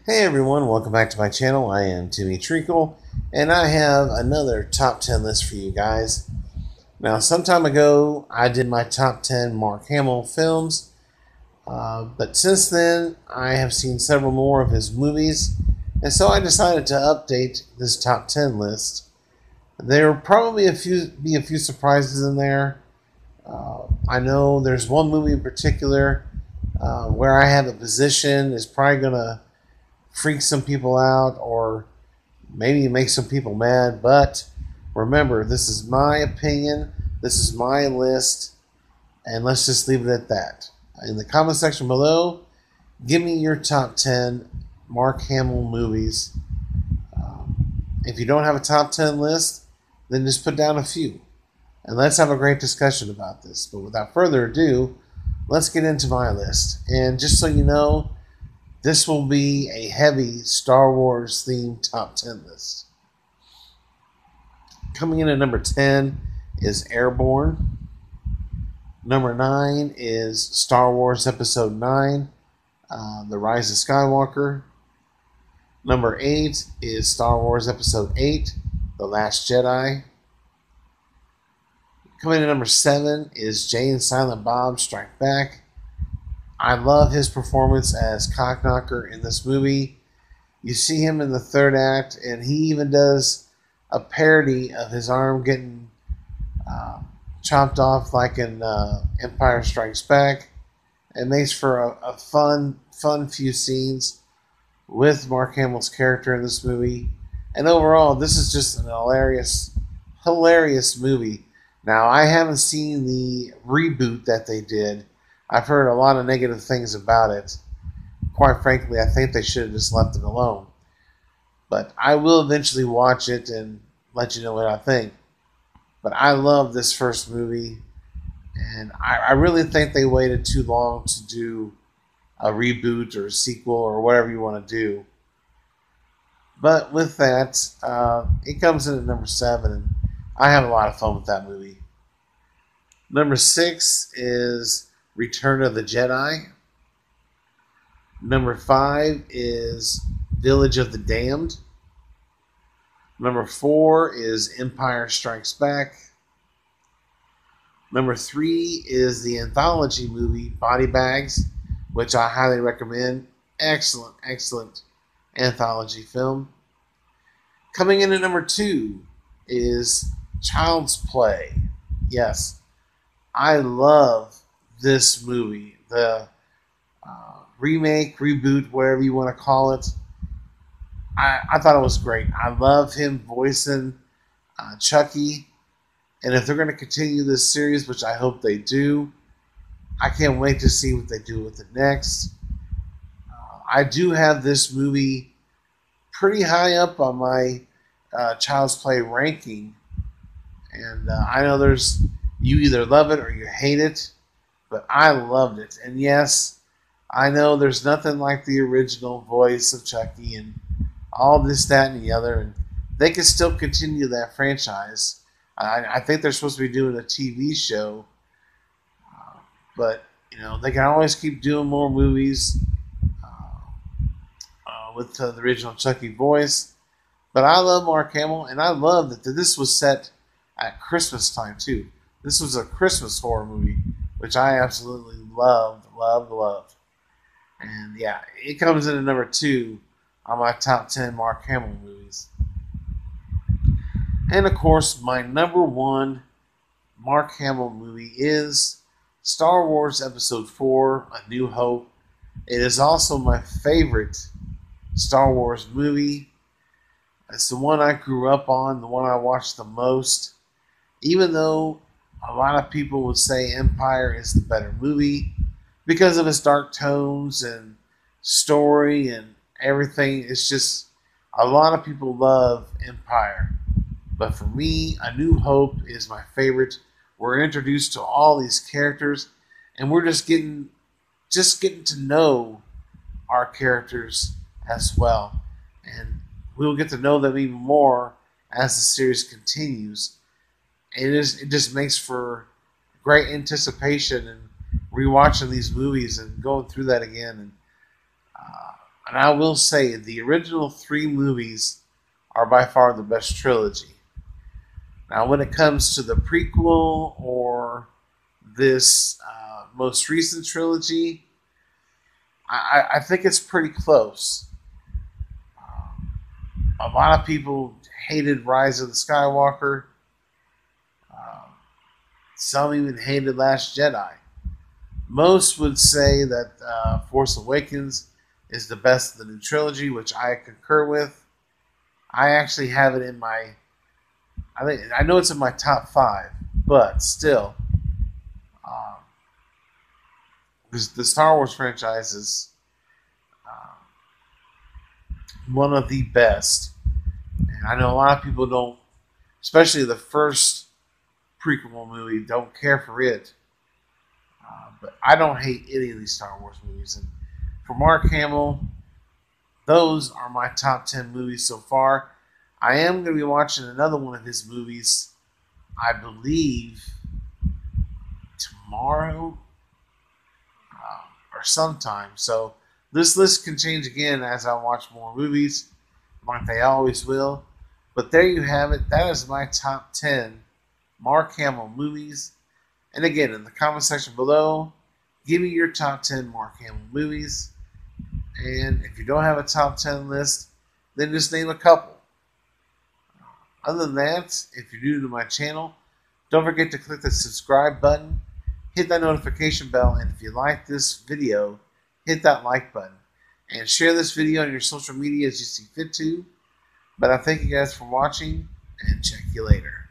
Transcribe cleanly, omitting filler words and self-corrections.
Hey everyone, welcome back to my channel. I am Timmy Treacle, and I have another top 10 list for you guys. Now, some time ago, I did my top 10 Mark Hamill films, but since then, I have seen several more of his movies, and so I decided to update this top 10 list. There will probably be a few surprises in there. I know there's one movie in particular where I have a position is probably going to freak some people out or maybe make some people mad. But remember, this is my opinion, this is my list, and let's just leave it at that. In the comment section below, give me your top 10 Mark Hamill movies. If you don't have a top 10 list, then just put down a few. And let's have a great discussion about this. But without further ado, let's get into my list. And just so you know, this will be a heavy Star Wars themed top 10 list. Coming in at number 10 is Airborne. Number 9 is Star Wars Episode 9, The Rise of Skywalker. Number 8 is Star Wars Episode 8, The Last Jedi. Coming in at number 7 is Jay and Silent Bob Strike Back. I love his performance as Cockknocker in this movie. You see him in the third act, and he even does a parody of his arm getting chopped off like in Empire Strikes Back. It makes for a fun few scenes with Mark Hamill's character in this movie. And overall, this is just an hilarious movie. Now, I haven't seen the reboot that they did. I've heard a lot of negative things about it. Quite frankly, I think they should have just left it alone. But I will eventually watch it and let you know what I think. But I love this first movie, and I really think they waited too long to do a reboot or a sequel or whatever you want to do. But with that, it comes in at number 7, and I have a lot of fun with that movie. Number 6 is Return of the Jedi. Number 5 is Village of the Damned. Number 4 is Empire Strikes Back. Number 3 is the anthology movie Body Bags, which I highly recommend. Excellent anthology film. Coming in at number 2 is Child's Play. Yes, I love this movie. The remake, reboot, whatever you want to call it. I thought it was great. I love him voicing Chucky. And if they're going to continue this series, which I hope they do, I can't wait to see what they do with it next. I do have this movie pretty high up on my Child's Play ranking. And I know you either love it or you hate it, but I loved it. And yes, I know there's nothing like the original voice of Chucky and all this, that, and the other. And they can still continue that franchise. I think they're supposed to be doing a TV show, but they can always keep doing more movies with the original Chucky voice. But I love Mark Hamill, and I love that this was set at Christmas time too. This was a Christmas horror movie, which I absolutely loved. And yeah, it comes in at number 2 on my top 10 Mark Hamill movies. And of course, my number 1 Mark Hamill movie is Star Wars Episode 4, A New Hope. It is also my favorite Star Wars movie. It's the one I grew up on, the one I watched the most. Even though a lot of people would say Empire is the better movie because of its dark tones and story and everything. It's just a lot of people love Empire. But for me, A New Hope is my favorite. We're introduced to all these characters, and we're just getting to know our characters as well. And we'll get to know them even more as the series continues. It just makes for great anticipation and rewatching these movies and going through that again. And And I will say the original three movies are by far the best trilogy. Now, when it comes to the prequel or this most recent trilogy, I think it's pretty close. A lot of people hated Rise of the Skywalker. Um, some even hated Last Jedi. Most would say that Force Awakens is the best of the new trilogy, which I concur with. I actually have it in my, I know it's in my top 5, but still, um, the Star Wars franchise is one of the best. And I know a lot of people don't, especially the first prequel movie, don't care for it. But I don't hate any of these Star Wars movies. And for Mark Hamill, those are my top 10 movies so far. I am going to be watching another one of his movies, I believe, tomorrow or sometime. So this list can change again as I watch more movies, like they always will. But there you have it. That is my top 10 Mark Hamill movies. And again, in the comment section below, give me your top 10 Mark Hamill movies. And if you don't have a top 10 list, then just name a couple. Other than that, if you're new to my channel, don't forget to click the subscribe button, hit that notification bell, and if you like this video, hit that like button. And share this video on your social media as you see fit to. But I thank you guys for watching, and check you later.